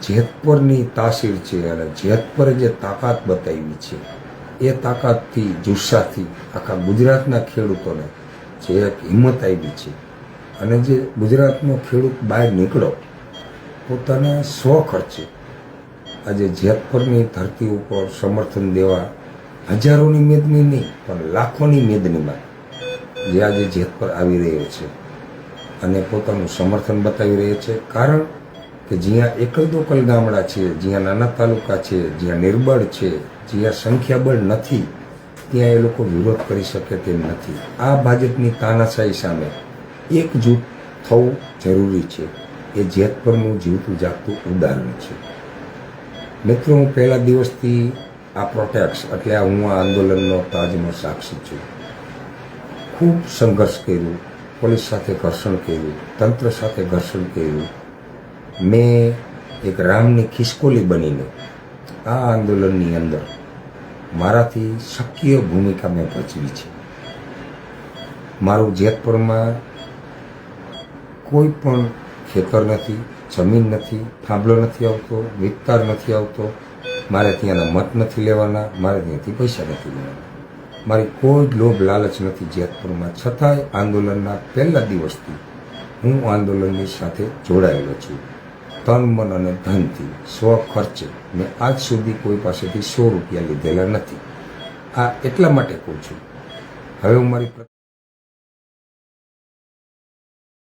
જેતપુરની તાસીર છે અને જેતપુરે જે તાકાત બતાવી છે એ તાકાતથી જુસ્સાથી આખા ગુજરાતના ખેડૂતોને જે એક હિંમત આવી છે અને જે ગુજરાતનો ખેડૂત બહાર નીકળો પોતાના સ્વખર્ચે આજે જેતપુરની ધરતી ઉપર સમર્થન દેવા હજારોની મેદની નહીં પણ લાખોની મેદનીમાં જે આજે જેતપુર આવી રહ્યો છે અને પોતાનું સમર્થન બતાવી રહ્યો છે. કારણ કે જ્યાં એકલ દોકલ ગામડા છે, જ્યાં નાના તાલુકા છે, જ્યાં નિર્બળ છે, જ્યાં સંખ્યાબળ નથી, ત્યાં એ લોકો વિરોધ કરી શકે તેમ નથી. આ ભાજપની તાનાશાહી સામે એકજૂટ થવું જરૂરી છે. એ જેતપુરનું જીવતું જાગતું ઉદાહરણ છે. મિત્રો, હું પહેલા દિવસથી આ પ્રોટેક્ટ એટલે હું આ આંદોલનનો તાજનો સાક્ષી છું. ખૂબ સંઘર્ષ કર્યું, પોલીસ સાથે ઘર્ષણ કર્યું, તંત્ર સાથે ઘર્ષણ કર્યું. મેં એક રામની ખિસકોલી બનીને આ આંદોલનની અંદર મારાથી સક્રિય ભૂમિકા મેં ભજવી છે. મારું જેતપુરમાં કોઈ પણ ખેતર નથી, જમીન નથી, થાંભલો નથી આવતો, વિસ્તાર નથી આવતો. મારે ત્યાંના મત નથી લેવાના, મારે ત્યાંથી પૈસા નથી લેવાના. મારી કોઈ જ લોભ લાલચ નથી જેતપુરમાં. છતાંય આંદોલનના પહેલા દિવસથી હું આંદોલનની સાથે જોડાયેલો છું. તન, મન અને ધનથી સ્વ ખર્ચે મેં આજ સુધી કોઈ પાસેથી 100 રૂપિયા લીધેલા નથી. આ એટલા માટે કહું છું. હવે હું મારી